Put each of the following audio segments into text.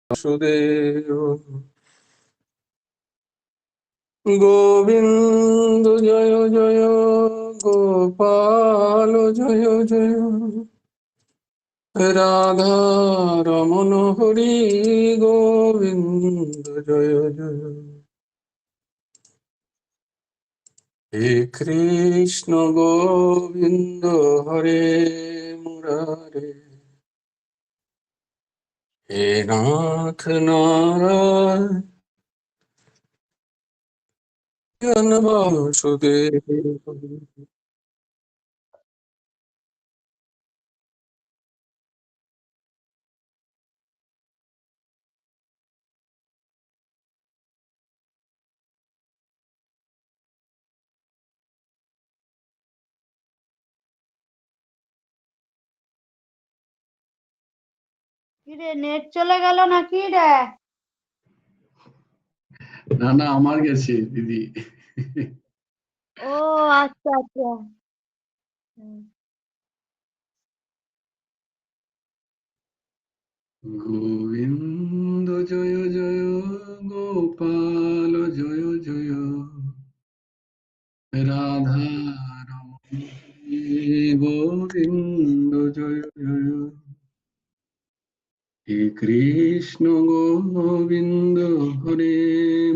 বাসুদেব গোবিন্দ জয় জয় গোপাল জয় জয় রাধা রমণ হরি গোবিন্দ জয় জয় হে কৃষ্ণ গোবিন্দ হরে মুরারে হে নাথ নারায়ণ বাসুদেব। কিরে নেট চলে গেল নাকি রে? না না আমার গেছে দিদি। ও আচ্ছা আচ্ছা। গোবিন্দ জয় জয় গোপাল জয় জয় রাধা রমণ গোবিন্দ জয় জয় হে কৃষ্ণ গোবিন্দ হরে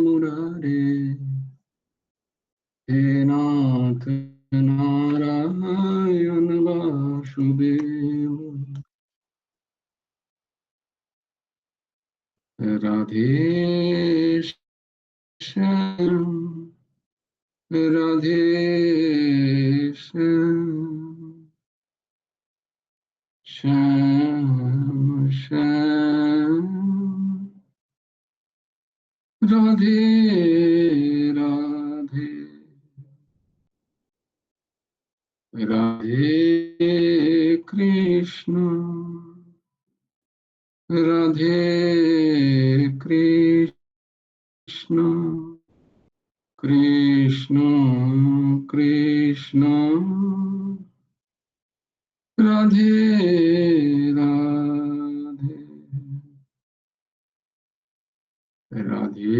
মুরারে হে নাথ নারায়ণ বাসুদেব রাধে শ্যাম রাধে শ্যাম শ্যাম শ্যাম রাধে রাধে রাধে কৃষ্ণ রাধে কৃষ্ণ কৃষ্ণ কৃষ্ণ রাধে রাধে রাধে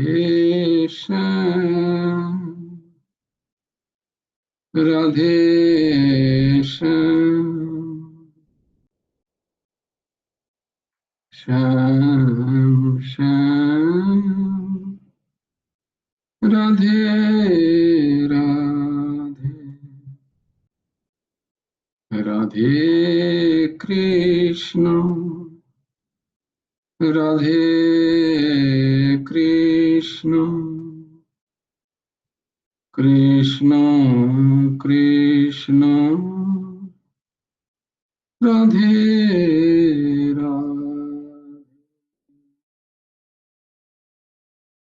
শ্যাম রাধে শ্যাম শ্যাম শ্যাম রাধে রাধে রাধে কৃষ্ণ রাধে কৃষ্ণ কৃষ্ণ কৃষ্ণ রাধে রাধে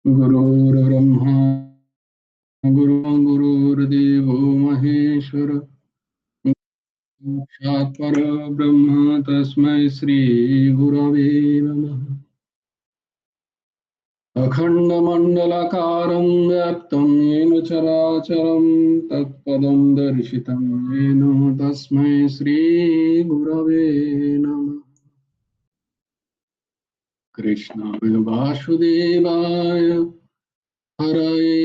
গুরুর্ব্রহ্মা গুরুর্দেবো মহেশ্বর साक्षात् परब्रह्म तस्मै श्री गुरवे नमः अखण्डमण्डलाकारं व्याप्तं येन चराचरं तत्पदं दर्शितं येन तस्मै श्री गुरवे नमः कृष्णाय वासुदेवाय हरये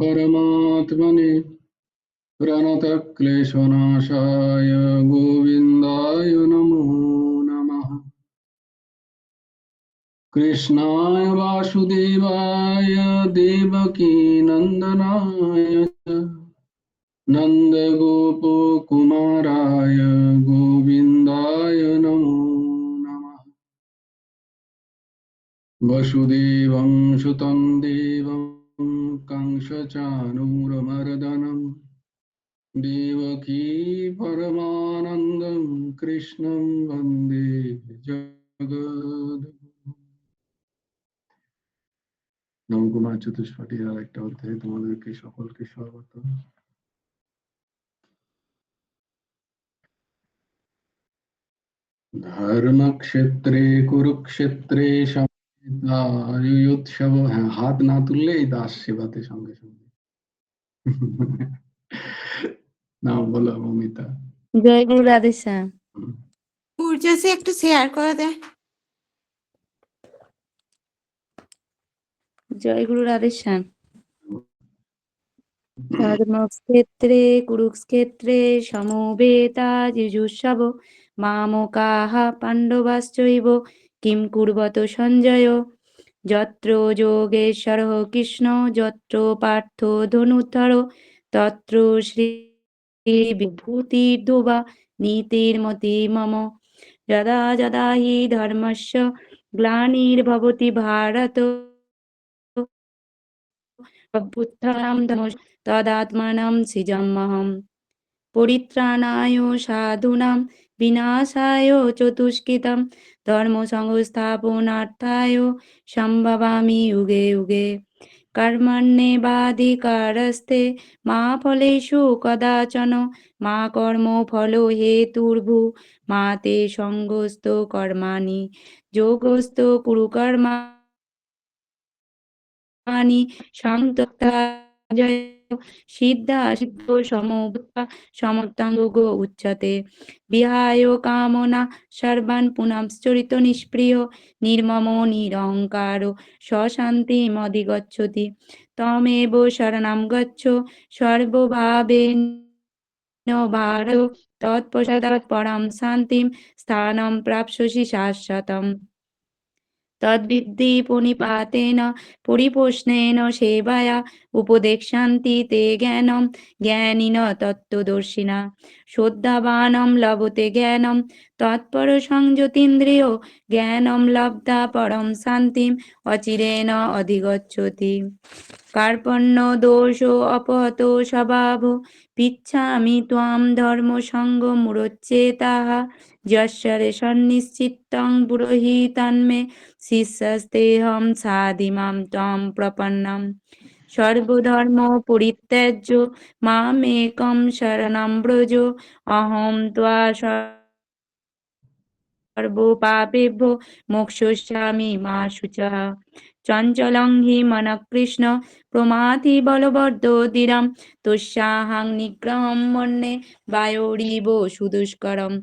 परमात्मने प्रणतक्लेशनाशाय गोविन्दाय नमो नमः कृष्णाय वासुदेवाय देवकीनन्दनाय च नन्दगोपकुमाराय गोविन्दाय नमो नमः वसुदेवं सुतं देवं कंसचाणूरमर्दनम् देवकी परमानन्दं कृष्णं वन्दे जगद्गुरुं নবকুমার চতুষ্পদীর আরেকটা অধ্যায়ে তোমাদেরকে সকলকে স্বাগত। ধর্মক্ষেত্রে কুরুক্ষেত্রে সমবেতায়ুৎসব। হ্যাঁ, হাত না তুললেই দাস সেবাতে সঙ্গে সঙ্গে। না বলো মমিতা। জয় গুরু রাধেশ্যাম। পূর্জাসে একটু শেয়ার করে দে। জয় গুরু রাধেশ্যাম। ধর্মক্ষেত্রে কুরুক্ষেত্রে সমবেতা যুযুৎসব মামকাঃ পাণ্ডবাশ্চৈব কিং কুর্বত সঞ্জয় যত্র যোগেশ্বরঃ কৃষ্ণ যত্র পার্থ ধনুর্ধর তত্র শ্রী বিভূতির্ধুবা নীতির্মতি মম যদা যদা হি ধর্মস্য গ্লানির্ভবতি ভারত অভ্যুত্থাनं তদাত্মাनं সৃজাম্যহम् পরিত্রাণায় সাধূনাং বিনাশায় চতুষ্কৃতम् ধর্ম সংস্থাপনার্থায় সম্ভবামি যুগে যুগে কর্মণ্যেবাধিকারস্তে মা ফলেষু কদাচন মা কর্মফল হেতুর্ভু মা তে সঙ্গস্ত কর্মাণি যোগস্ত কুরু কর্মাণি সংযুক্তা সিদ্ধা সিদ্ধ সমভূতা সমতাঙ্গ উচ্যতে বিহায় কামনা সর্বান পুনশ্চরিত নিষ্প্রিয় নির্মম নিরহংকার সশান্তিমধিগচ্ছতি তমেব শরণং গচ্ছ সর্বভাবেন ভারত তৎপশ্চাৎ পরম শান্তিম স্থাनं প্রাপ্স্যসি শাশ্বতम् তদ্বিদ্ধি প্রণিপাতেন পরিপোষণেন সেবায়া উপদেক্ষ্যন্তি তে জ্ঞানম জ্ঞানিন তত্ত্বদর্শিনা শ্রদ্ধাবানম লভতে জ্ঞানম তৎপর সংযতীন্দ্রিয় জ্ঞানম লব্ধা পরম শান্তিম অচিরেণ অধিগচ্ছতি কার্পণ্য দোষ অপহত স্বভাব পিচ্ছামি ত্বাম ধর্ম সঙ্গ মুরোচ্যেতাঃ যস্যরে সন্নিশ্চিত্তং পুরোহিতান্মে শিষ্যস্তেহং সাধিমাং ত্বং প্রপন্নম সর্বধর্ম পরিত্যাজ্য মামেকং শরণং ব্রজ অহং ত্বা সর্বপাপেভ্যো মোক্ষয়িষ্যামি মা শুচഃ চঞ্চলং হি মনঃ কৃষ্ণ প্রমাথি বলবর্ধোদিরং তস্যাহং নিগ্রহং মন্যে বায়োরিব সুদুষ্করম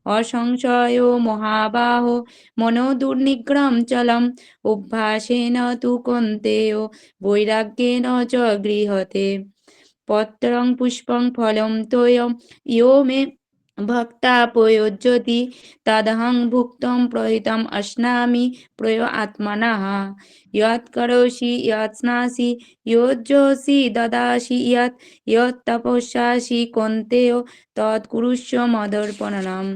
অসংশয় মহাবাহো মনো দুর্নিগ্রহং চলম অভ্যাসেন তু কৌন্তেয় বৈরাগ্যেন চ গৃহতে পত্রং পুষ্পং ফলম তোয়ম ইয়ো মে ভক্তা প্রয়োজ্যতি তদহং ভুক্তং প্রহিতম অশ্নামি প্রয় আত্মনঃ যৎ করোষি যৎ স্নাসি যজ্জোষি দদাসি যৎ তপস্যাসি কৌন্তেয় তৎ কুরুষ্ব মদর্পণম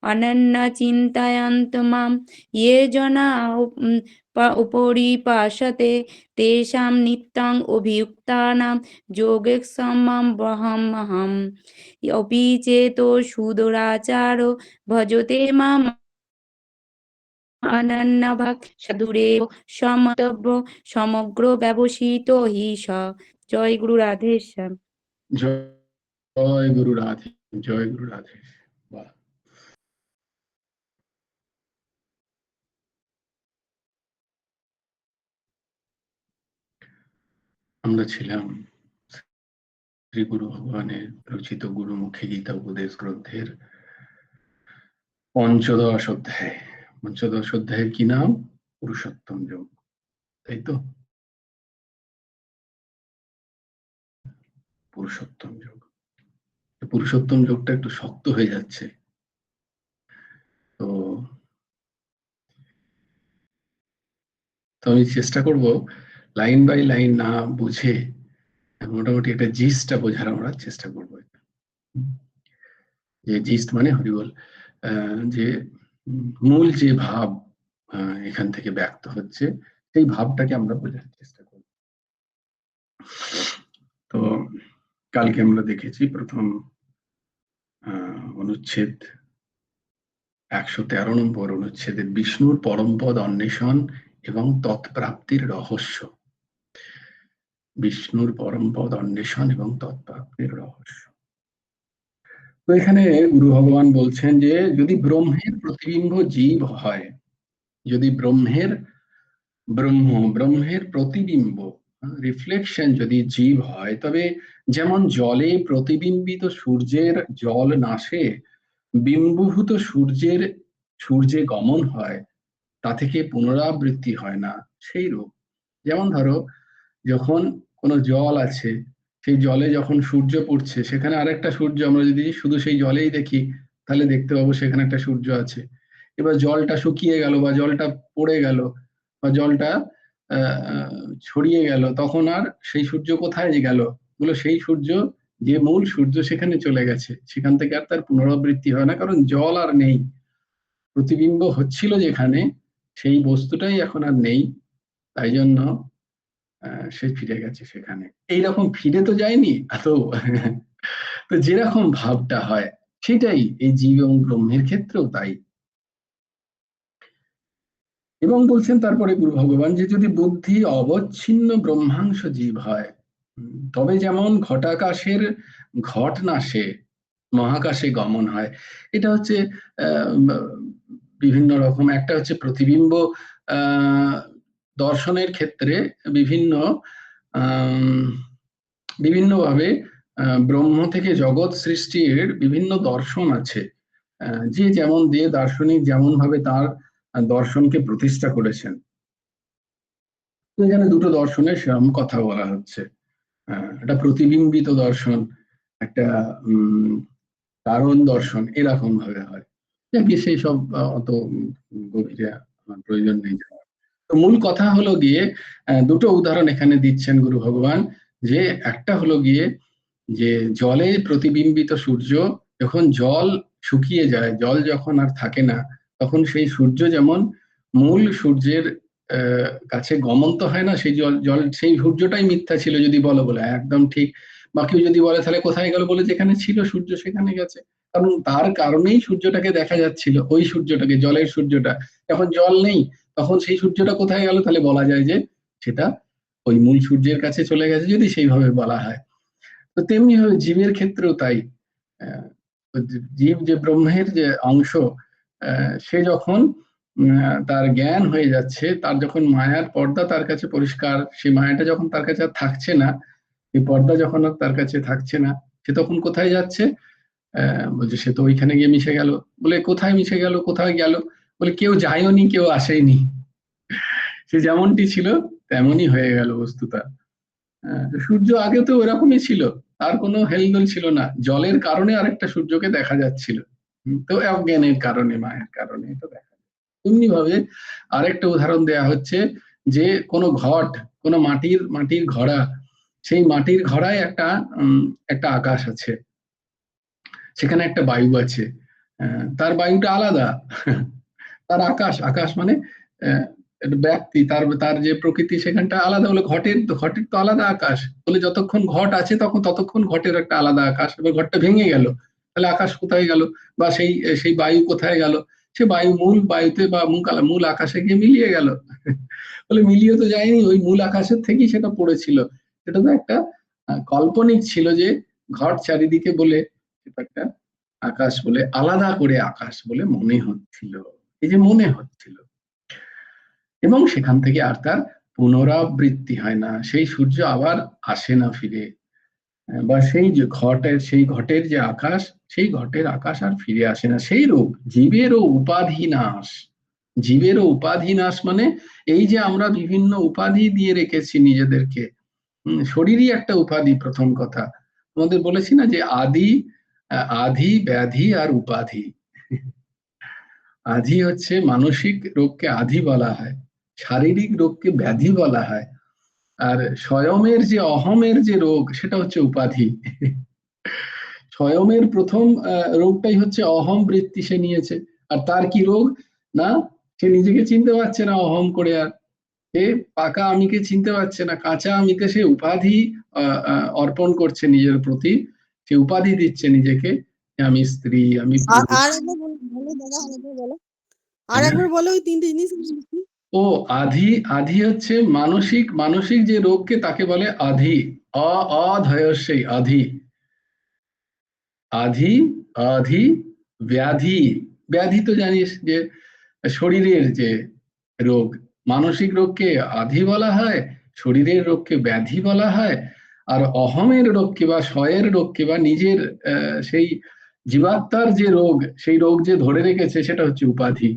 অনন্য চিন্তয়ন্ত মাম ये जना উপরিপাসতে তেষাং নিত্যং অভিযুক্তানাং যোগেক্ষমং বহমহম অপি চেতো সুদুরাচারো ভজতে মাম অনন্যভাগ সাধুরেব সমতব্য সমগ্র ব্যবসিত হি স জয় গুরু রাধেশ্যাম। জয় গুরু রাধে, জয় গুরু রাধে। বাহ, আমরা ছিলাম শ্রী গুরু ভগবানের রচিত গুরুমুখী গীতা উপদেশ গ্রন্থের পঞ্চদশ অধ্যায়। পঞ্চদশ অধ্যায়ের কি নাম? পুরুষোত্তম যোগ, তাই তো? পুরুষোত্তম যোগ। পুরুষোত্তম যোগটা একটু শক্ত হয়ে যাচ্ছে, তো আমি চেষ্টা করব লাইন বাই লাইন না বুঝে মোটামুটি একটা জিস্টটা বোঝার আমরা চেষ্টা করবো। যে জিস্ট মানে হরিবল, যে মূল যে ভাব এখান থেকে ব্যক্ত হচ্ছে সেই ভাবটাকে আমরা বোঝার চেষ্টা করব। তো কালকে আমরা দেখেছি প্রথম অনুচ্ছেদ 113 নম্বর অনুচ্ছেদের বিষ্ণুর পরমপদ অন্বেষণ এবং তৎপ্রাপ্তির রহস্য। বিষ্ণুর পরমপদ অন্বেষণ এবং তৎপ্রাপ্তির রহস্য। তো এখানে গুরু ভগবান বলছেন যে যদি ব্রহ্মের প্রতিবিম্ব জীব হয়, যদি ব্রহ্মের প্রতিবিম্ব রিফ্লেকশন যদি জীব হয়, তবে যেমন জলে প্রতিবিম্বিত সূর্যের জল নাশে বিম্বভূত সূর্যে গমন হয়, তা থেকে পুনরাবৃত্তি হয় না, সেই রূপ যেমন ধরো, যখন কোনো জল আছে, সেই জলে যখন সূর্য পড়ছে, সেখানে আরেকটা সূর্য আমরা যদি শুধু সেই জলেই দেখি, তাহলে দেখতে পাবো সেখানে একটা সূর্য আছে। এবার জলটা শুকিয়ে গেল বা জলটা পড়ে গেল বা জলটা ছড়িয়ে গেল, তখন আর সেই সূর্য কোথায় গেল? বলে সেই সূর্য, যে মূল সূর্য, সেখানে চলে গেছে, সেখান থেকে আর তার পুনরাবৃত্তি হয় না, কারণ জল আর নেই। প্রতিবিম্ব হচ্ছিল যেখানে, সেই বস্তুটাই এখন আর নেই, তাই জন্য সে ফিরে গেছে সেখানে। এইরকম ফিরে তো যায়নি তো তো যেরকম ভাবটা হয়, সেটাই এই জীব এবং ব্রহ্মের ক্ষেত্রেও তাই। এবং বলছেন তারপরে গুরু ভগবান যে যদি বুদ্ধি অবচ্ছিন্ন ব্রহ্মাংশ জীব হয়, তবে যেমন ঘটাকাশের ঘট নাশে মহাকাশে গমন হয়। এটা হচ্ছে বিভিন্ন রকম, একটা হচ্ছে প্রতিবিম্ব দর্শনের ক্ষেত্রে বিভিন্ন বিভিন্নভাবে ব্রহ্ম থেকে জগৎ সৃষ্টির বিভিন্ন দর্শন আছে। যে যেমন দিয়ে দার্শনিক যেমন ভাবে তার দর্শনকে প্রতিষ্ঠা করেছেন। এখানে দুটো দর্শনের সেরকম কথা বলা হচ্ছে, একটা প্রতিবিম্বিত দর্শন, একটা কারণ দর্শন, এরকম ভাবে হয়। যাকে সেই সব অত গভীরে প্রয়োজন নেই। তো মূল কথা হলো গিয়ে দুটো উদাহরণ এখানে দিচ্ছেন গুরু ভগবান, যে একটা হলো গিয়ে যে জলে প্রতিবিম্বিত সূর্য, যখন জল শুকিয়ে যায়, জল যখন আর থাকে না, তখন সেই সূর্য যেমন মূল সূর্যের কাছে গমন তো হয় না, সেই জল জল সেই সূর্যটাই মিথ্যা ছিল যদি বলো, বলে একদম ঠিক। বা কেউ যদি বলে তাহলে কোথায় গেল, বলে যেখানে ছিল সূর্য সেখানে গেছে, কারণ তার কারণেই সূর্যটাকে দেখা যাচ্ছিল, ওই সূর্যটাকে, জলের সূর্যটা। এখন জল নেই, তখন সেই সূর্যটা কোথায় গেল, তাহলে বলা যায় যে সেটা ওই মূল সূর্যের কাছে চলে গেছে, যদি সেইভাবে বলা হয়। তো তেমনি ভাবে জীবের ক্ষেত্রেও তাই। জীব যে ব্রহ্মের যে অংশ, সে যখন তার জ্ঞান হয়ে যাচ্ছে, তার যখন মায়ার পর্দা তার কাছে পরিষ্কার, সেই মায়াটা যখন তার কাছে আর থাকছে না, এই পর্দা যখন আর তার কাছে থাকছে না, সে তখন কোথায় যাচ্ছে? বলছে সে তো ওইখানে গিয়ে মিশে গেল। বলে কোথায় মিশে গেল, কোথায় গেল? বলে কেউ যায়ওনি, কেউ আসেনি, সে যেমনটি ছিল তেমনই হয়ে গেল বস্তুটা। সূর্য আগে তো ওরকমই ছিল, তার কোনো হেলদোল ছিল না, জলের কারণে আরেকটা সূর্যকে দেখা যাচ্ছিল। তো অজ্ঞানের কারণে, মায়ের কারণে এটা দেখা যায়। তেমনি ভাবে আরেকটা উদাহরণ দেয়া হচ্ছে, যে কোনো ঘট, কোনো মাটির মাটির ঘড়া, সেই মাটির ঘড়ায় একটা আকাশ আছে, সেখানে একটা বায়ু আছে, তার বায়ুটা আলাদা তার আকাশ, আকাশ মানে ব্যক্তি, তার তার যে প্রকৃতি সেখানটা আলাদা। হলো ঘটের, ঘটের তো আলাদা আকাশ, বলে যতক্ষণ ঘট আছে ততক্ষণ ঘটের একটা আলাদা আকাশ। এবার ঘরটা ভেঙে গেল, তাহলে আকাশ কোথায় গেল? বা সেই সেই বায়ু কোথায় গেল? সে বায়ু মূল বায়ুতে বা মূল আকাশে গিয়ে মিলিয়ে গেল বলে মিলিয়ে তো যায়নি, ওই মূল আকাশের থেকেই সেটা পড়েছিল। সেটা তো একটা কাল্পনিক ছিল, যে ঘট চারিদিকে বলে সেটা একটা আকাশ বলে, আলাদা করে আকাশ বলে মনে হচ্ছিল, এই যে মনে হচ্ছিল। এবং সেখান থেকে আর তার পুনরাবৃত্তি হয় না, সেই সূর্য আবার আসে না ফিরে, বা সেই যে ঘটের যে আকাশ, সেই ঘটের আকাশ আর ফিরে আসে না। সেই রূপ জীবেরও উপাধি নাশ। জীবেরও উপাধি নাশ মানে এই যে আমরা বিভিন্ন উপাধি দিয়ে রেখেছি নিজেদেরকে, শরীরই একটা উপাধি। প্রথম কথা তোমাদের বলেছি না, যে আধি ব্যাধি আর উপাধি। আধি হচ্ছে মানসিক রোগকে আধি বলা হয়, শারীরিক রোগকে ব্যাধি বলা হয়, আর স্বয়মের যে অহমের যে রোগ, সেটা হচ্ছে উপাধি। স্বয়মের প্রথম রোগটাই হচ্ছে অহম বৃত্তি, সে নিয়েছে। আর তার কি রোগ? না, সে নিজেকে চিনতে পারছে না অহম করে, আর সে পাকা আমিকে চিনতে পারছে না, কাঁচা আমিকে সে উপাধি অর্পণ করছে নিজের প্রতি, সে উপাধি দিচ্ছে নিজেকে, আমি স্ত্রী, আমি আর একবার বলো ওই তিনটে জিনিস। ও আধি, আধি হচ্ছে মানসিক, মানসিক যে রোগকে তাকে বলে আধি। অধয়স্যই আধি, আধি, আধি, ব্যাধি। ব্যাধি তো জানিস যে শরীরের যে রোগ, মানসিক রোগকে আধি বলা হয়, শরীরের রোগকে ব্যাধি বলা হয়, আর অহমের রোগকে বা স্বয়ের রোগকে বা নিজের সেই জীবাত্মার যে রোগ, সেই রোগ যে ধরে রেখেছে, সেটা হচ্ছে উপাধি।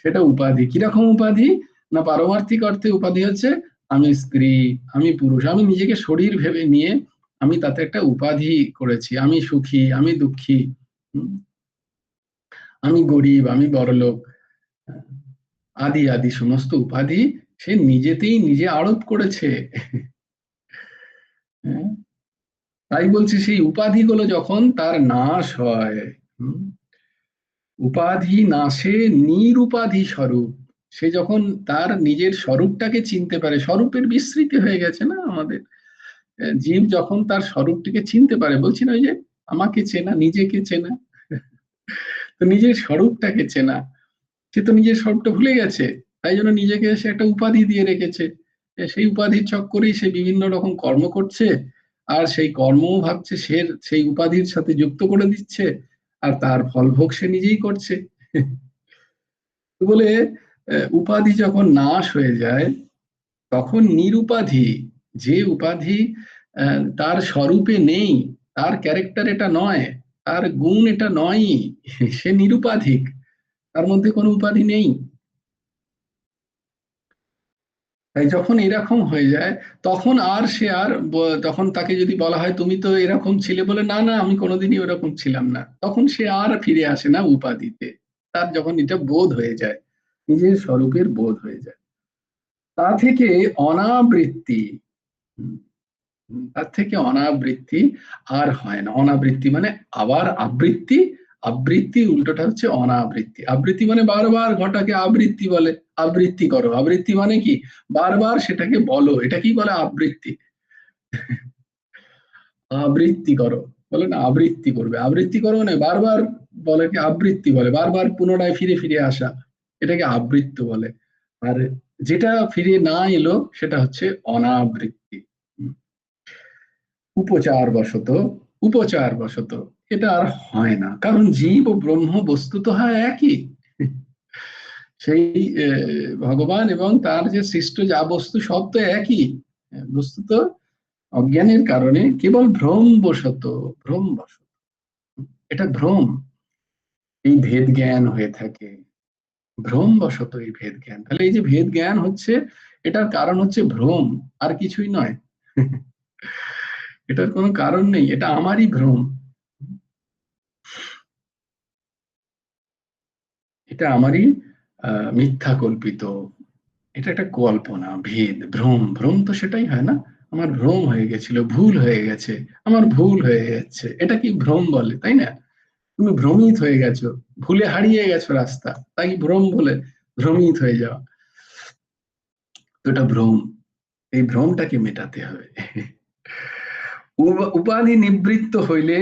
সেটা উপাধি। কিরকম উপাধি? না পারমার্থিক অর্থে উপাধি হচ্ছে আমি স্ত্রী, আমি পুরুষ, আমি নিজেকে শরীর ভেবে নিয়ে আমি তাতে একটা উপাধি করেছি, আমি সুখী, আমি দুঃখী, আমি গরিব, আমি বড়লোক, আদি আদি সমস্ত উপাধি সে নিজেতেই নিজে আরোপ করেছে। তাই বলছি সেই উপাধিগুলো যখন তার নাশ হয়, উপাধি নাশে নিরুপাধি স্বরূপ, সে যখন তার নিজের স্বরূপটাকে চিনতে পারে, স্বরূপের বিস্মৃতি হয়ে গেছে না আমাদের, জীব যখন তার স্বরূপটিকে চিনতে পারে, বলছি না ওই যে আমাকে চেনা, নিজেকে চেনা, তো নিজের স্বরূপটাকে চেনা, সে তো নিজের স্বরূপটা ভুলে গেছে, তাই জন্য নিজেকে সে একটা উপাধি দিয়ে রেখেছে, সেই উপাধির চক্করেই সে বিভিন্ন রকম কর্ম করছে, আর সেই কর্মও ভাবছে সে সেই উপাধির সাথে যুক্ত করে দিচ্ছে, আর তার ফলভোগ সে নিজেই করছে। বলে উপাধি যখন নাশ হয়ে যায় তখন নিরুপাধি, যে উপাধি তার স্বরূপে নেই, তার ক্যারেক্টার এটা নয়, তার গুণ এটা নয়, সে নিরুপাধিক, তার মধ্যে কোনো উপাধি নেই। তাই যখন এরকম হয়ে যায় তখন আর সে আর তখন তাকে যদি বলা হয় তুমি তো এরকম ছিলে, বলে না না আমি কোনোদিনই ওরকম ছিলাম না, তখন সে আর ফিরে আসে না উপাধিতে। তার যখন এটা বোধ হয়ে যায়, নিজের স্বরূপের বোধ হয়ে যায়, তা থেকে অনাবৃত্তি, তার থেকে অনাবৃত্তি আর হয় না। অনাবৃত্তি মানে আবার আবৃত্তি, আবৃত্তি উল্টোটা হচ্ছে অনাবৃত্তি। আবৃত্তি মানে বারবার ঘটাকে আবৃত্তি বলে, আবৃত্তি করো, আবৃত্তি মানে কি বারবার সেটাকে বলো, এটা কি বলে আবৃত্তি। আবৃত্তি করো বলে না, আবৃত্তি করবে, আবৃত্তি করো মানে বারবার বলে কি আবৃত্তি বলে, বারবার পুনরায় ফিরে ফিরে আসা, এটাকে আবৃত্ত বলে। আর যেটা ফিরে না এলো সেটা হচ্ছে অনাবৃত্তি। উপচার বশত, উপচার বশত এটা আর হয় না, কারণ জীব ও ব্রহ্ম বস্তুত হয় একই। সেই ভগবান এবং তার যে সৃষ্ট যা বস্তু সব তো একই, বস্তুত অজ্ঞানের কারণে কেবল ভ্রম বশত, ভ্রম বশত, এটা ভ্রম, এই ভেদ জ্ঞান হয়ে থাকে, ভ্রম বশত এই ভেদ জ্ঞান। তাহলে এই যে ভেদ জ্ঞান হচ্ছে এটার কারণ হচ্ছে ভ্রম, আর কিছুই নয়। এটার কোনো কারণ নেই, এটা আমারই ভ্রম, এটা আমারই মিথ্যা কল্পিত, এটা একটা কল্পনা, ভেদ, ভ্রম, ভ্রম তো সেটাই হয় না, আমার ভ্রম হয়ে গেছিল, ভুল হয়ে গেছে, আমার ভুল হয়ে যাচ্ছে, এটা কি ভ্রম বলে, তাই না? তুমি ভ্রমিত হয়ে গেছো, ভুলে হারিয়ে গেছো রাস্তা, তাই ভ্রম বলে, ভ্রমিত হয়ে যাওয়া, তো এটা ভ্রম, এই ভ্রমটাকে মেটাতে হবে। উপাধি নিবৃত্ত হইলে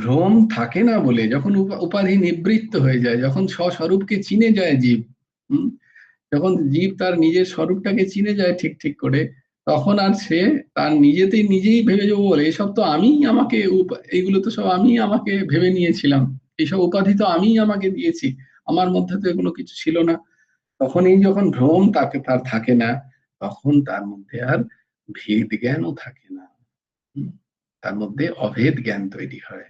ভ্রম থাকে না বলে, যখন উপাধি নিবৃত্ত হয়ে যায়, যখন স্বস্বরূপকে চিনে যায় জীব, যখন জীব তার নিজের স্বরূপটাকে চিনে যায় ঠিক ঠিক করে, তখন আর সে তার নিজেতেই নিজেই ভেবে যাবো বলে এসব তো আমি আমাকে, এইগুলো তো সব আমি আমাকে ভেবে নিয়েছিলাম, এইসব উপাধি তো আমি আমাকে দিয়েছি, আমার মধ্যে তো এগুলো কিছু ছিল না। তখন এই যখন ভ্রম তাকে তার থাকে না, তখন তার মধ্যে আর ভেদ জ্ঞানও থাকে না, তার মধ্যে অভেদ জ্ঞান তৈরি হয়,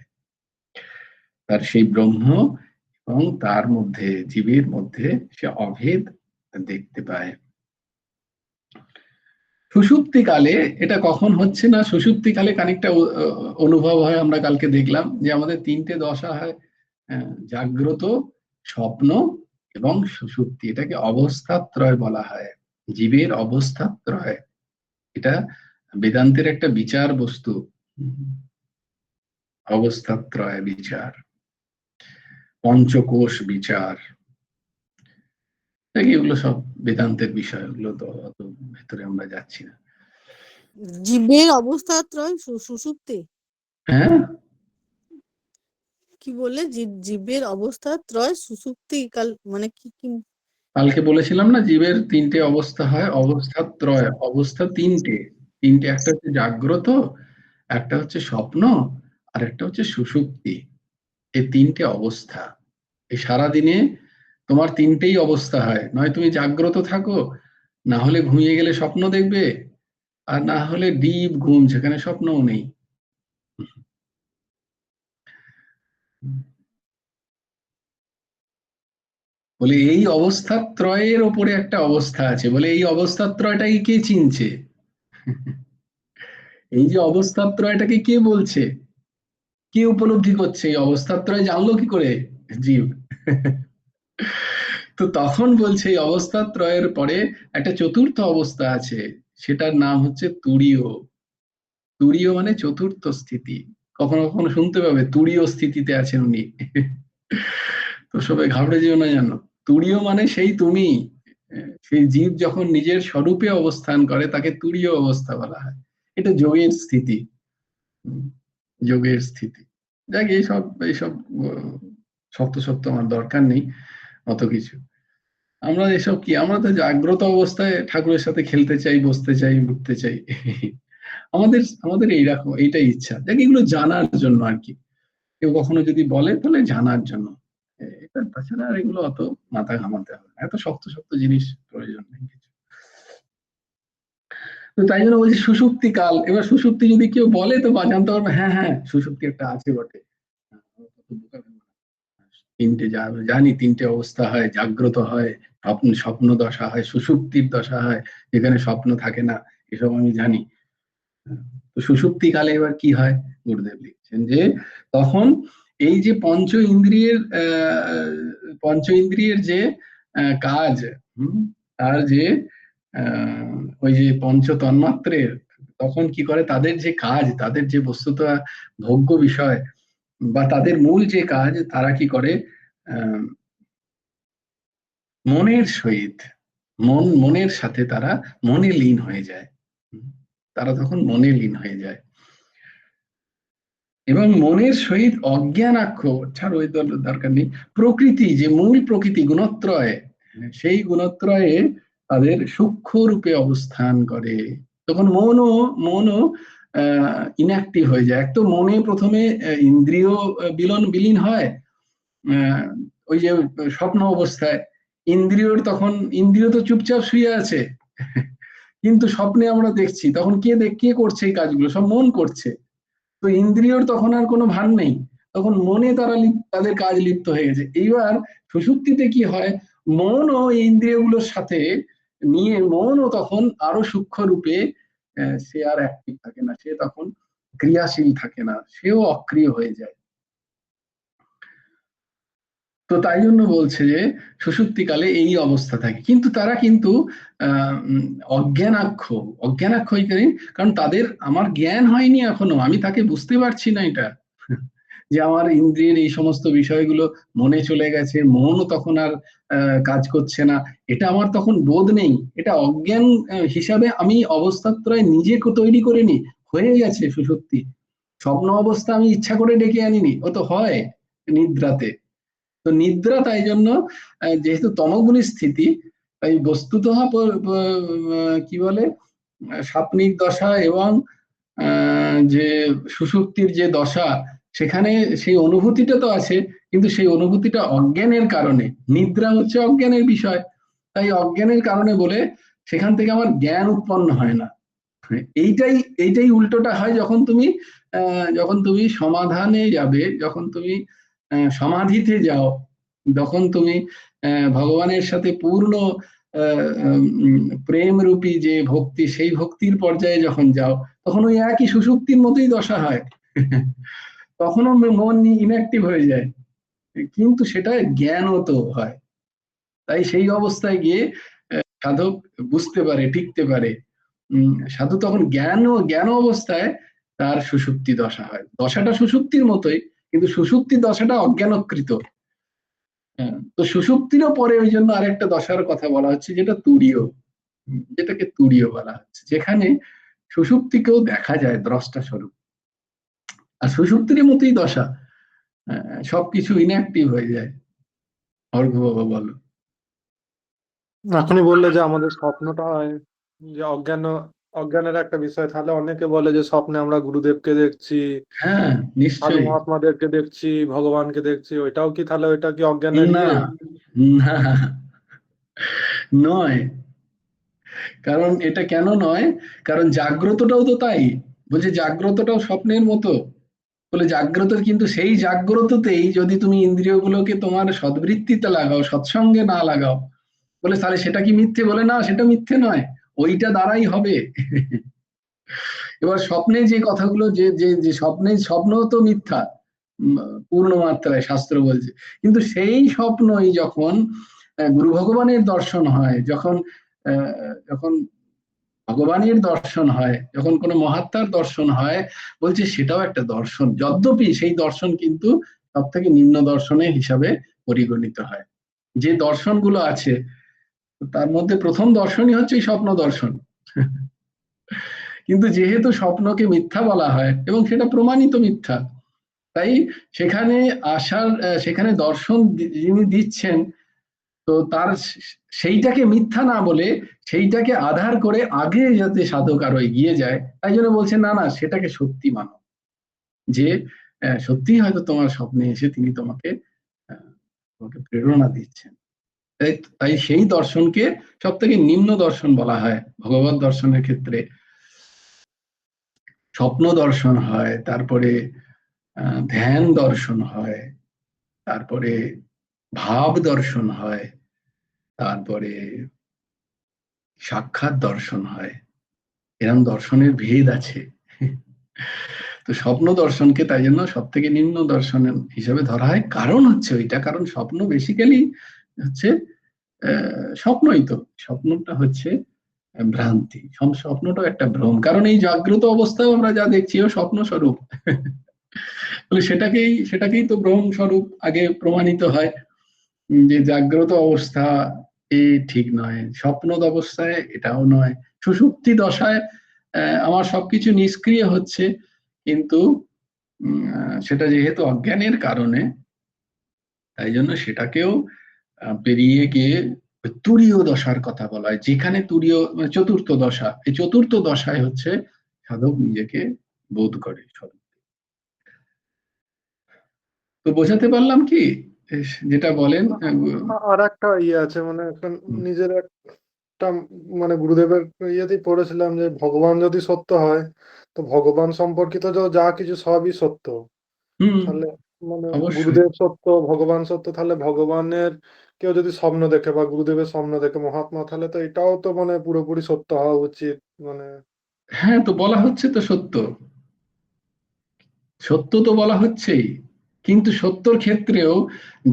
তার সেই ব্রহ্ম এবং তার মধ্যে জীবের মধ্যে সে অভেদ দেখতে পায়। সুষুপ্তিকালে এটা কখন হচ্ছে না, সুষুপ্তিকালে খানিকটা অনুভব হয়, আমরা কালকে দেখলাম যে আমাদের তিনটে দশা হয়, জাগ্রত, স্বপ্ন এবং সুষুপ্তি, এটাকে অবস্থাত্রয় বলা হয়, জীবের অবস্থাত্রয়, এটা বেদান্তের একটা বিচার বস্তু, অবস্থাত্রয় বিচার, পঞ্চকোশ বিচার, এগুলো সব বেদান্তের বিষয়, ওগুলো তো অত ভেতরে আমরা যাচ্ছি না। জীবের অবস্থা ত্রয় সুষুপ্তি, হ্যাঁ, কি বললে? জীবের অবস্থা ত্রয় সুষুপ্তি কাল মানে কি কি? কালকে বলেছিলাম না জীবের তিনটে অবস্থা হয়, অবস্থা ত্রয়, অবস্থা তিনটে, তিনটে, একটা হচ্ছে জাগ্রত, একটা হচ্ছে স্বপ্ন, আর একটা হচ্ছে সুষুপ্তি, এই তিনটে অবস্থা। এই সারাদিনে তোমার তিনটেই অবস্থা হয়, নয় তুমি জাগ্রত থাকো, না হলে ঘুমিয়ে গেলে স্বপ্ন দেখবে, আর না হলে ডিপ ঘুম, সেখানে স্বপ্নও নেই। বলে এই অবস্থা ত্রয়ের ওপরে একটা অবস্থা আছে, বলে এই অবস্থা ত্রয়টাকে কে চিনছে? এই যে অবস্থা ত্রয়টাকে কে বলছে, কে উপলব্ধি করছে? এই অবস্থা ত্রয় জানলো কি করে? জীব। তো তখন বলছে এই অবস্থা ত্রয়ের পরে একটা চতুর্থ অবস্থা আছে, সেটার নাম হচ্ছে তুরীয়। তুরীয় মানে চতুর্থ স্থিতি। কখনো কখনো শুনতে পাবে তুরীয় স্থিতিতে আছেন উনি। তো সবাই ঘাবড়ে যেও না, জানো তুরীয় মানে সেই তুমি, সেই জীব যখন নিজের স্বরূপে অবস্থান করে তাকে তুরীয় অবস্থা বলা হয়। এটা যোগের স্থিতি, যোগের স্থিতি। দেখ এইসব এইসব শক্ত শক্ত আমার দরকার নেই অত কিছু। আমরা এসব কি, আমরা তো জাগ্রত অবস্থায় ঠাকুরের সাথে খেলতে চাই, বসতে চাই, উঠতে চাই। আমাদের আমাদের এইরকম এইটাই ইচ্ছা, দেখ এগুলো জানার জন্য আর কি। কেউ কখনো যদি বলে তাহলে জানার জন্য, এটা তাছাড়া আর এগুলো অত মাথা ঘামাতে হবে না, এত শক্ত শক্ত জিনিস প্রয়োজন নেই কিছু। তো তাই জন্য বলছি সুষুপ্তি কাল। এবার সুষুপ্তি যদি কেউ বলে তো জানতে পারবে, হ্যাঁ হ্যাঁ সুষুপ্তি একটা আছে বটে। তিনটে জানি, তিনটে অবস্থা হয়, জাগ্রত হয়, স্বপ্ন স্বপ্ন দশা হয়, সুষুপ্তির দশা হয় যেখানে স্বপ্ন থাকে না, এসব আমি জানি। তো সুষুপ্তি কালে এবার কি হয়, গুরুদেব লিখছেন যে তখন এই যে পঞ্চ ইন্দ্রিয়ের যে কাজ, তার যে ওই যে পঞ্চ তন্মাত্রের, তখন কি করে তাদের যে কাজ, তাদের যে বস্তুত ভোগ্য বিষয় বা তাদের মূল যে কাজ, তারা কি করে মনের সহিত, মনের সাথে তারা মনে লীন হয়ে যায়। তারা তখন মনে লীন হয়ে যায় এবং মনের সহিত অজ্ঞানাক্ষ, ছাড় ওই দরকার নেই, প্রকৃতি যে মূল প্রকৃতি গুণত্রয়, সেই গুণত্রয়ে তাদের সূক্ষ্ম রূপে অবস্থান করে। তখন মনও ইনঅ্যাক্টিভ হয়ে যায়। এক তো মনে প্রথমে ইন্দ্রিয় বিলীন হয়, ওই যে স্বপ্ন অবস্থায় ইন্দ্রিয়র, তখন ইন্দ্রিয় তো চুপচাপ শুয়ে আছে, কিন্তু স্বপ্নে আমরা দেখছি তখন কে করছে এই কাজগুলো, সব মন করছে। তো ইন্দ্রিয়র তখন আর কোনো ভান নেই, তখন মনে তাদের কাজ লিপ্ত হয়ে গেছে। এইবার সুষুপ্তিতে কি হয়, মন ও ইন্দ্রিয়গুলোর সাথে নিয়ে মনও তখন আরো সূক্ষ্ম রূপে, সে আর অ্যাক্টিভ থাকে না, সে তখন ক্রিয়াশীল থাকে না, সেও অক্রিয় হয়ে যায়। তো তাই জন্য বলছে যে সুষুপ্তিকালে এই অবস্থা থাকে, কিন্তু তারা কিন্তু অজ্ঞানাক্ষ, কারণ তাদের আমার জ্ঞান হয়নি এখনো, আমি তাকে বুঝতে পারছি না এটা, যে আমার ইন্দ্রিয়ের এই সমস্ত বিষয়গুলো মনে চলে গেছে, মনও তখন আর কাজ করছে না, এটা আমার তখন বোধ নেই, এটা অজ্ঞান হিসাবে আমি অবস্থাত্রয় নিজেকে তৈরি করে নি, হয়ে গেছে সুষুপ্তি। স্বপ্ন অবস্থা আমি ইচ্ছা করে ডেকে আনিনি, ও তো হয় নিদ্রাতে। তো নিদ্রা তাই জন্য, যেহেতু তমগুণী স্থিতি, তাই বস্তুত কি বলে স্বপ্নিক দশা এবং যে সুষুপ্তির যে দশা, সেখানে সেই অনুভূতিটা তো আছে, কিন্তু সেই অনুভূতিটা অজ্ঞানের কারণে, নিদ্রা হচ্ছে অজ্ঞানের বিষয়, তাই অজ্ঞানের কারণে বলে সেখান থেকে আমার জ্ঞান উৎপন্ন হয় না। এইটাই উল্টোটা হয় যখন তুমি সমাধানে যাবে, যখন তুমি সমাধিতে যাও, যখন তুমি ভগবানের সাথে পূর্ণ প্রেম রূপী যে ভক্তি, সেই ভক্তির পর্যায়ে যখন যাও, তখন ওই একই সুষুপ্তির মতোই দশা হয়। তখনও মন ইনঅ্যাক্টিভ হয়ে যায়, কিন্তু সেটা জ্ঞানও তো হয়। তাই সেই অবস্থায় গিয়ে সাধক বুঝতে পারে, টিকতে পারে। সাধু তখন জ্ঞান অবস্থায় তার সুষুপ্তি দশা হয়, দশাটা সুষুপ্তির মতোই, কিন্তু সুষুপ্তি দশাটা অজ্ঞানকৃত। তো সুষুপ্তিরও পরে ওই জন্য আরেকটা দশার কথা বলা হচ্ছে, যেটা তুরীয়, যেটাকে তুরীয় বলা হচ্ছে, যেখানে সুষুপ্তিকেও দেখা যায় দ্রষ্টা স্বরূপ। আর সুষুপ্তির মতোই দশা, সবকিছু ইনঅ্যাক্টিভ হয়ে যায়। অর্ঘ বাবা বলো। এখনই বললে যে আমাদের স্বপ্নটা হয় যে অজ্ঞানের একটা বিষয়, তাহলে অনেকে বলে যে স্বপ্নে আমরা গুরুদেবকে দেখছি, হ্যাঁ সাধু নিশ্চয়ই। মহাত্মাদেরকে দেখছি, ভগবানকে দেখছি, ওইটাও কি তাহলে ওইটা কি অজ্ঞানের না, না, নয়। কারণ এটা কেন নয়, কারণ জাগ্রতটাও তো তাই, বলছে জাগ্রতটাও স্বপ্নের মতো। বলে জাগ্রত, কিন্তু সেই জাগ্রততেই যদি তুমি ইন্দ্রিয়গুলোকে তোমার সদ্বৃত্তিতে লাগাও, সৎসঙ্গে না লাগাও, বলে তাহলে সেটা কি মিথ্যে? বলে না, সেটা মিথ্যে নয়, ওইটা দ্বারাই হবে। এবার স্বপ্নে যে কথাগুলো, যে যে যে স্বপ্ন তো মিথ্যা পূর্ণ মাত্রায় শাস্ত্র বলছে, কিন্তু সেই স্বপ্নই যখন গুরু ভগবানের দর্শন হয়, যখন যখন ভগবানের দর্শন হয়, যখন কোনো মহাত্মার দর্শন হয়, বলছে সেটাও একটা দর্শন, যদ্যপি সেই দর্শন কিন্তু সব থেকে নিম্ন দর্শনের হিসাবে পরিগণিত হয়। যে দর্শনগুলো আছে তার মধ্যে প্রথম দর্শনই হচ্ছে স্বপ্ন দর্শন। কিন্তু যেহেতু স্বপ্নকে মিথ্যা বলা হয় এবং সেটা প্রমাণিত মিথ্যা, তাই সেখানে সেখানে দর্শন যিনি দিচ্ছেন, তো তার সেইটাকে মিথ্যা না বলে সেইটাকে আধার করে আগে যাতে সাধক আরো এগিয়ে যায়, তাই জন্য বলছে না না, সেটাকে সত্যি মানো, যে সত্যি হয়তো তোমার স্বপ্নে এসে তিনি তোমাকে প্রেরণা দিচ্ছেন। তাই সেই দর্শনকে সব থেকে নিম্ন দর্শন বলা হয়। ভগবত দর্শনের ক্ষেত্রে স্বপ্ন দর্শন হয়, তারপরে ধ্যান দর্শন হয়, তারপরে ভাব দর্শন হয়, তারপরে সাক্ষাৎ দর্শন হয়। এরকম দর্শনের ভেদ আছে। তো স্বপ্ন দর্শনকে তাই জন্য সব থেকে নিম্ন দর্শন হিসেবে ধরা হয়, কারণ হচ্ছে ওইটা, কারণ স্বপ্ন বেসিক্যালি হচ্ছে স্বপ্নই তো, স্বপ্নটা হচ্ছে ভ্রান্তি, স্বপ্নটাও একটা ভ্রম, কারণ এই জাগ্রত অবস্থায় আমরা যা দেখছি ও স্বপ্ন স্বরূপ। বলে সেটাকেই তো ভ্রম স্বরূপ আগে প্রমাণিত হয়, যে জাগ্রত অবস্থা এ ঠিক নয়, স্বপ্ন অবস্থায় এটাও নয়, সুষুপ্তি দশায় আমার সবকিছু নিষ্ক্রিয় হচ্ছে, কিন্তু সেটা যেহেতু অজ্ঞানের কারণে, তাই জন্য সেটাকেও পেরিয়ে গিয়ে তুরীয় দশার কথা বলা হয়, যেখানে তুরীয় চতুর্থ দশা, এই চতুর্থ দশায় হচ্ছে সাধক নিজেকে বোধ করে স্বরূপ। তো বোঝাতে পারলাম কি যেটা বলেন? আর একটা ইয়ে আছে, মানে নিজের একটা, মানে গুরুদেবের ইয়েতেই পড়েছিলাম যে ভগবান যদি সত্য হয়, তো ভগবান সম্পর্কিত যা কিছু সবই সত্য। তাহলে মানে অবশ্যই। গুরুদেব সত্য, ভগবান সত্য, তাহলে ভগবানের কেউ যদি স্বপ্ন দেখে বা গুরুদেবের স্বপ্ন দেখে মহাত্মা, তাহলে তো এটাও তো মানে পুরোপুরি সত্য হওয়া উচিত। মানে হ্যাঁ, তো বলা হচ্ছে তো সত্য, সত্য তো বলা হচ্ছেই, কিন্তু সত্যর ক্ষেত্রেও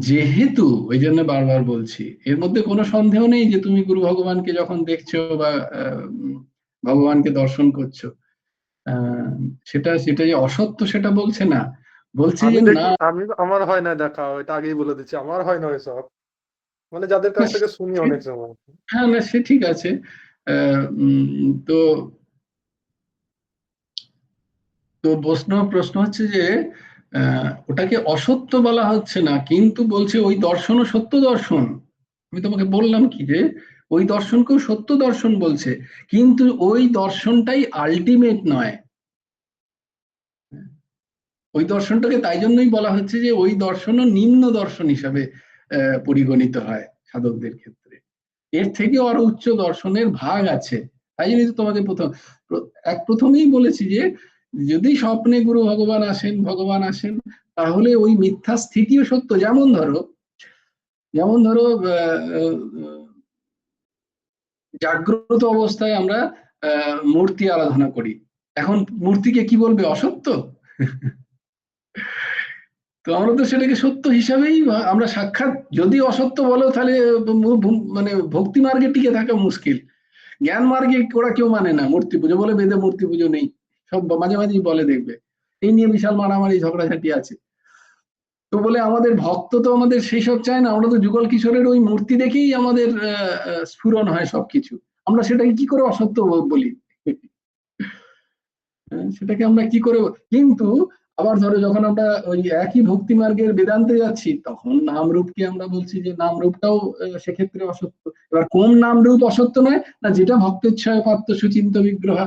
যেহেতু, ওই জন্য বারবার বলছি, এর মধ্যে কোনো সন্দেহ নেই যে তুমি গুরু ভগবানকে যখন দেখছো বা ভগবানকে দর্শন করছো, সেটা যে অসত্য সেটা বলছে না, বলছে যে না। আমার হয় না দেখা, এটা আগেই বলে দিচ্ছি, আমার হয় না এসব, মানে যাদের কাছ থেকে শুনি অনেক সময়। হ্যাঁ, না সে ঠিক আছে। তো তো প্রশ্ন হচ্ছে যে ওটাকে অসত্য বলা হচ্ছে না, কিন্তু বলছে ওই দর্শনও সত্য দর্শন। আমি তোমাকে বললাম কি, যে ওই দর্শনকেও সত্য দর্শন বলছে, কিন্তু ওই দর্শনটাই আলটিমেট নয়। ওই দর্শনটাকে তাই জন্যই বলা হচ্ছে যে ওই দর্শনও নিম্ন দর্শন হিসাবে পরিগণিত হয় সাধকদের ক্ষেত্রে। এর থেকেও আরো উচ্চ দর্শনের ভাগ আছে। তাই জন্যই তো তোমাকে প্রথমেই বলেছি যে যদি স্বপ্নে গুরু ভগবান আসেন, তাহলে ওই মিথ্যা স্থিতিও সত্য। যেমন ধরো জাগ্রত অবস্থায় আমরা মূর্তি আরাধনা করি, এখন মূর্তিকে কি বলবে? অসত্য। তো আমরা তো সেটাকে সত্য হিসাবেই আমরা সাক্ষাৎ, যদি অসত্য বলো তাহলে মানে ভক্তি মার্গে টিকে থাকা মুশকিল। জ্ঞান মার্গে ওরা কেউ মানে না মূর্তি পুজো, বলে বেদে মূর্তি পুজো নেই, সব মাঝে মাঝেই বলে, দেখবে এই নিয়ে বিশাল মারামারি ঝগড়াঝাটি আছে। তো বলে আমাদের ভক্ত তো আমাদের সেই সব চায় না, আমরা তো যুগল কিশোরের ওই মূর্তি দেখেই আমাদের স্ফুরণ হয় সবকিছু, আমরা সেটাকে কি করে অসত্য বলি? সেটাকে আমরা কি করে? কিন্তু আবার ধরো যখন আমরা ওই একই ভক্তি মার্গের বেদান্তে যাচ্ছি, তখন নাম রূপকে আমরা বলছি যে নাম রূপটাও সেক্ষেত্রে অসত্য। এবার কোন নাম রূপ অসত্য নয়? না, যেটা ভক্তেচ্ছয় প্রাপ্ত সুচিন্ত বিগ্রহ,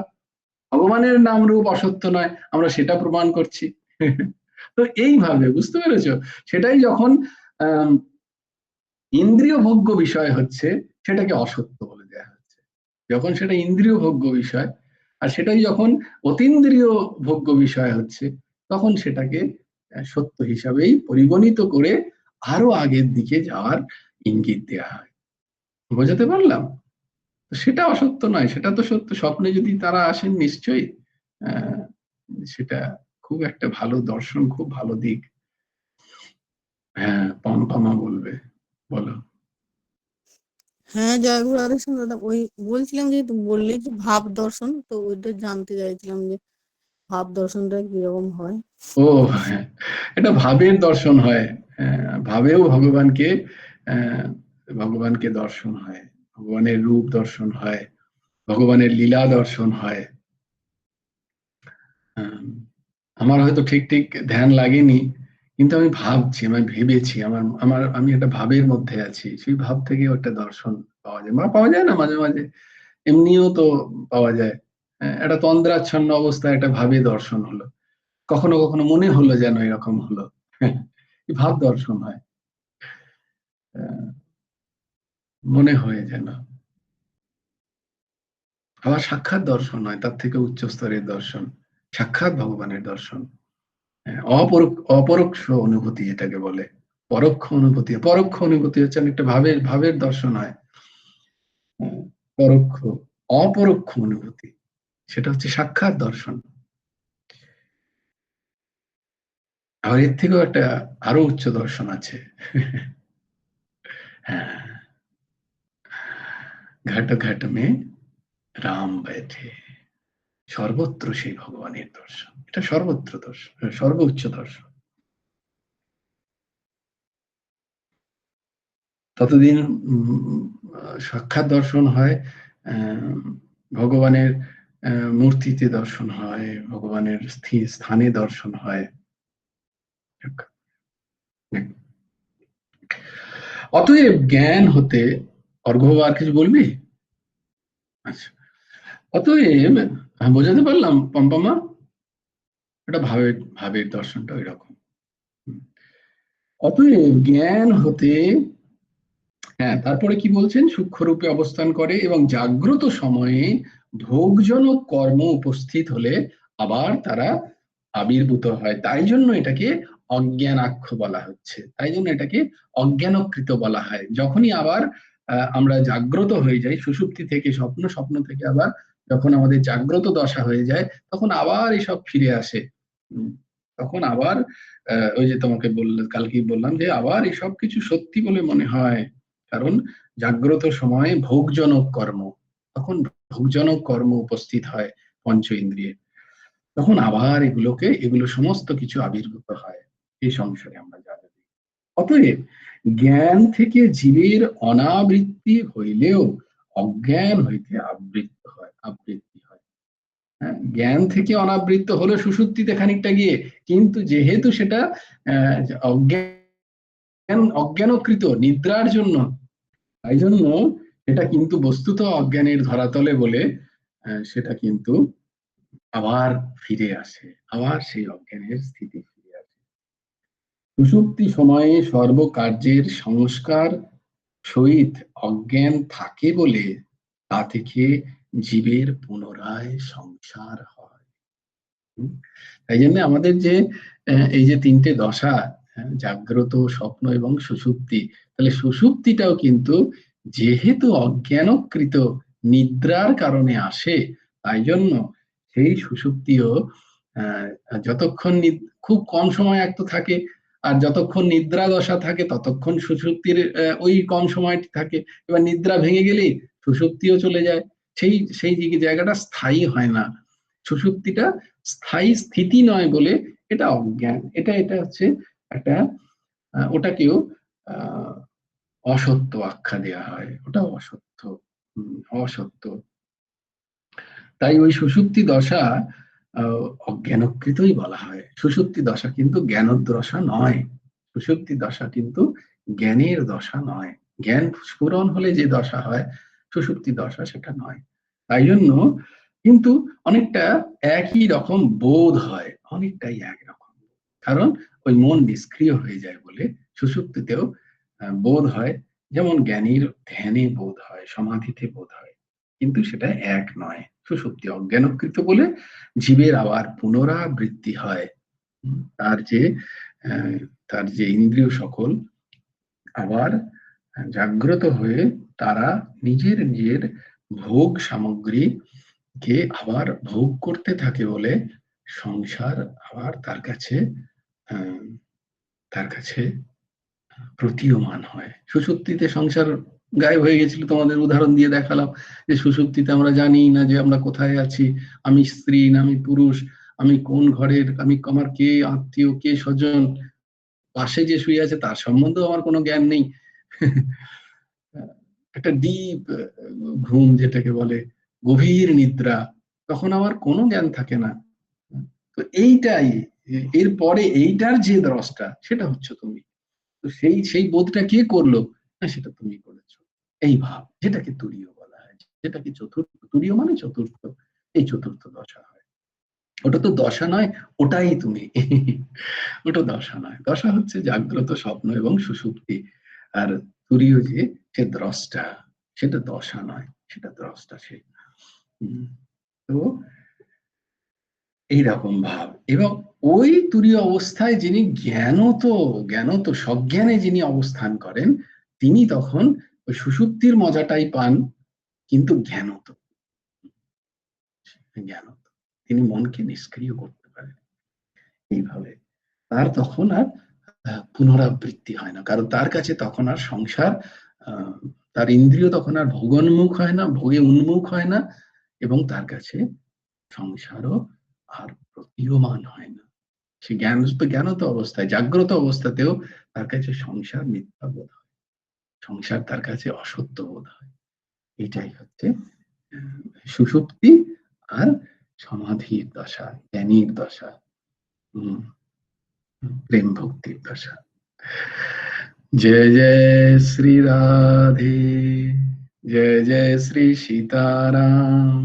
ভগবানের নাম রূপ অসত্য নয়, আমরা সেটা প্রমাণ করছি। তো এইভাবে বুঝতে পেরেছো? সেটাই যখন ইন্দ্রিয় ভোগ্য বিষয় হচ্ছে, সেটাকে অসত্য বলে দেওয়া হচ্ছে, যখন সেটা ইন্দ্রিয় ভোগ্য বিষয়। আর সেটাই যখন অতীন্দ্রিয় ভোগ্য বিষয় হচ্ছে, তখন সেটাকে সত্য হিসাবেই পরিগণিত করে আরো আগের দিকে যাওয়ার ইঙ্গিত দেওয়া হয়। বোঝাতে পারলাম? সেটা অসত্য নয়, সেটা তো সত্য। স্বপ্নে যদি তারা আসেন নিশ্চয়ই সেটা খুব একটা ভালো দর্শন, খুব ভালো দিক। হ্যাঁ, পম্পমা বলবে, বলো। হ্যাঁ, জয়গুরু রাধেশ্যাম দাদা, ওই বলছিলাম যে বললে যে ভাব দর্শন, তো ওইটা জানতে চাইছিলাম যে ভাব দর্শনটা কিরকম হয়। ও হ্যাঁ, এটা ভাবের দর্শন হয়। ভাবেও ভগবানকে দর্শন হয়, ভগবানের রূপ দর্শন হয়, ভগবানের লীলা দর্শন হয়। আমার হয়তো ঠিক ঠিক ধ্যান লাগেনি, কিন্তু আমি ভাবছি, আমি ভেবেছি, আমি একটা ভাবের মধ্যে আছি, সেই ভাব থেকে একটা দর্শন পাওয়া যায়। পাওয়া যায় না মাঝে মাঝে, এমনিও তো পাওয়া যায়। একটা তন্দ্রাচ্ছন্ন অবস্থায় একটা ভাবে দর্শন হলো, কখনো কখনো মনে হলো যেন এরকম হলো। ভাব দর্শন হয়, মনে হয় যেন। আবার সাক্ষাৎ দর্শন হয়, তার থেকে উচ্চ স্তরের দর্শন, সাক্ষাৎ ভগবানের দর্শন। অপরোক্ষ অনুভূতি যেটাকে বলে, পরোক্ষ অনুভূতি হচ্ছে অনেকটা ভাবের দর্শন হয়। অপরোক্ষ অনুভূতি, সেটা হচ্ছে সাক্ষাৎ দর্শন। আর এর থেকেও একটা আরো উচ্চ দর্শন আছে। হ্যাঁ, ঘাট ঘাট মে রাম बैठे, সর্বত্র সেই ভগবানের দর্শন। এটা সর্বত্র দর্শন, সর্বোচ্চ দর্শন। ততদিন সাক্ষাৎ দর্শন হয়, ভগবানের মূর্তিতে দর্শন হয়, ভগবানের স্থানে দর্শন হয়। অতএব জ্ঞান হতে, অর্ঘ্য আর কিছু বলবি? আচ্ছা, অতএব বোঝাতে পারলাম পম্পমা? এটা ভাবের দর্শনটা ওই রকম। অতএব জ্ঞান হতে, হ্যাঁ, তারপরে কি বলছেন? সূক্ষ্মরূপে অবস্থান করে এবং জাগ্রত সময়ে ভোগজনক কর্ম উপস্থিত হলে আবার তারা আবির্ভূত হয়। তাই জন্য এটাকে অজ্ঞানাক্ষ বলা হচ্ছে, তাই জন্য এটাকে অজ্ঞানকৃত বলা হয়। যখনই আবার আমরা জাগ্রত হয়ে যাই সুষুপ্তি থেকে, স্বপ্ন থেকে আবার যখন আমাদের জাগ্রত দশা হয়ে যায়, তখন আবার এসব ফিরে আসে। তখন আবার ওই যে তোমাকে কালকেই বললাম যে আবার এসব কিছু সত্যি বলে মনে হয়, কারণ জাগ্রত সময়ে তখন ভোগজনক কর্ম উপস্থিত হয় পঞ্চ ইন্দ্রিয়ে, তখন আবার এগুলো সমস্ত কিছু আবির্ভূত হয় এই সংসারে আমরা যা জানি। অতএব জ্ঞান থেকে জীবের অনাবৃত্তি হইলেও অজ্ঞান হইতে আবৃত্তি হয়। হ্যাঁ, জ্ঞান থেকে অনাবৃত্ত হলো সুষুপ্তিতে খানিকটা গিয়ে, কিন্তু যেহেতু সেটা অজ্ঞানকৃত নিদ্রার জন্য, তাই জন্য এটা কিন্তু বস্তুত অজ্ঞানের ধরাতলে বলে সেটা কিন্তু আবার ফিরে আসে, আবার সেই অজ্ঞানের স্থিতি ফিরে আসে। সুষুপ্তি সময়ে সর্বকার্যের সংস্কার সহিত অজ্ঞান থাকে বলে তা থেকে জীবের পুনরায় সংসার হয়। তাই জন্য আমাদের যে এই যে তিনটে দশা, জাগ্রত, স্বপ্ন এবং সুষুপ্তি, তাহলে সুষুপ্তিটাও কিন্তু যেহেতু অজ্ঞানকৃত নিদ্রার কারণে আসে, তাই জন্য সেই সুষুপ্তিও যতক্ষণ খুব কম সময় এক তো থাকে, আর যতক্ষণ নিদ্রা দশা থাকে ততক্ষণ সুষুপ্তির ওই কম সময়টি থাকে। এবার নিদ্রা ভেঙে গেলেই সুষুপ্তিও চলে যায়, সেই জায়গাটা স্থায়ী হয় না। সুষুপ্তিটা স্থায়ী স্থিতি নয় বলে এটা অজ্ঞান, এটা হচ্ছে একটা ওটাকেও অসত্য আখ্যা দেওয়া হয়, ওটা অসত্য। তাই ওই সুষুপ্তি দশা অজ্ঞানকৃতই বলা হয়। সুষুপ্তি দশা কিন্তু জ্ঞানদশা নয়, সুষুপ্তি দশা কিন্তু জ্ঞানের দশা নয়। জ্ঞান স্ফুরণ হলে যে দশা হয় সুষুপ্তি দশা সেটা নয়। তাই জন্য কিন্তু অনেকটা একই রকম বোধ হয়, অনেকটাই একরকম, কারণ ওই মন নিষ্ক্রিয় হয়ে যায় বলে সুষুপ্তিতেও বোধ হয়, যেমন জ্ঞানীর ধ্যানে বোধ হয়, সমাধিতে বোধ হয়, কিন্তু সেটা এক নয়। সুষুপ্তি অজ্ঞানকৃত বলে জীবের আবার পুনরাবৃত্তি হয়। তার যে ইন্দ্রিয় সকল আবার জাগ্রত হয়ে তারা নিজের নিজের ভোগ সামগ্রী কে আবার ভোগ করতে থাকে বলে সংসার আবার তার কাছে প্রতীয়মান হয়। সুষুপ্তিতে সংসার গায়েব হয়ে গেছিল, তোমাদের উদাহরণ দিয়ে দেখালাম যে সুষুপ্তিতে আমরা জানি না যে আমরা কোথায় আছি, আমি স্ত্রী না আমি পুরুষ, আমি কোন ঘরের, আমার কে আত্মীয়, কে স্বজন, পাশে যে শুয়ে আছে তার সম্বন্ধেও আমার কোনো জ্ঞান নেই। একটা ডিপ ঘুম যেটাকে বলে, গভীর নিদ্রা, তখন আমার কোনো জ্ঞান থাকে না। তো এইটাই, এরপরে এইটার যে দ্রষ্টা সেটা হচ্ছে তুমি। তো সেই বোধটা কে করলো? না, সেটা তুমি করেছো। এই ভাব, যেটাকে তুরীয় বলা হয়, যেটাকে চতুর্থ, তুরীয় মানে চতুর্থ, এই চতুর্থ দশা হয়। ওটা তো দশা নয়, ওটাই তুমি। ওটা দশা নয়, দশা হচ্ছে জাগ্রত, স্বপ্ন এবং সুষুপ্তি। আর তুরীয় যে দ্রষ্টা, সেটা দশা নয়, সেটা দ্রষ্টা সে। তো এইরকম ভাব। এবং ওই তুরীয় অবস্থায় যিনি জ্ঞানত সজ্ঞানে যিনি অবস্থান করেন, তিনি তখন ওই সুষুপ্তির মজাটাই পান, কিন্তু জ্ঞানত তিনি মনকে নিষ্ক্রিয় করতে পারেন। এইভাবে তার তখন আর পুনরাবৃত্তি হয় না, কারণ তার কাছে তখন আর সংসার, তার ইন্দ্রিয় তখন আর ভোগোন্মুখ হয় না, ভোগে উন্মুখ হয় না, এবং তার কাছে সংসারও আর প্রতীয়মান হয় না। সে জ্ঞানত অবস্থায়, জাগ্রত অবস্থাতেও তার কাছে সংসার মিথ্যা বোধ হয়, সংসার তার কাছে অসত্য বোধ হয়। এটাই হচ্ছে সুষুপ্তি আর সমাধির দশা, জ্ঞানীর দশা, প্রেম ভক্তির দশা। জয় জয় শ্রী রাধে, জয় জয় শ্রী সীতারাম,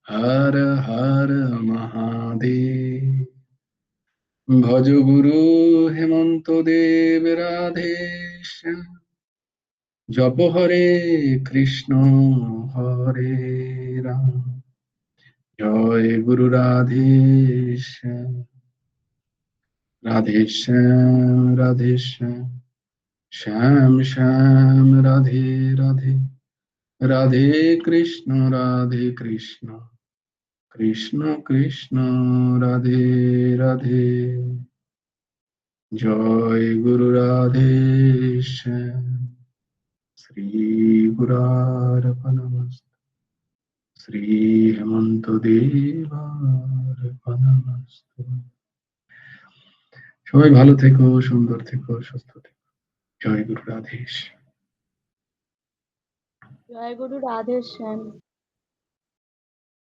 হর হর মহাদেব। ভজ গুরু হেমন্ত দেব রাধেশ, জপ হরে কৃষ্ণ হরে রাম, জয় গুরু রাধেশ, রাধেশ্যাম রাধেশ্যাম, শ্যাম শ্যাম রাধে রাধে, রাধে কৃষ্ণ কৃষ্ণ কৃষ্ণ রাধে রাধে। জয় গুরু রাধেশ্যাম। শ্রী গুরার্পণমস্তু, শ্রী হেমন্ত দেবার্পণমস্তু। সবাই ভালো থেকো, সুন্দর থেকো, সুস্থ থেকো। জয় গুরু রাধেশ। জয় গুরু রাধেশ্যাম।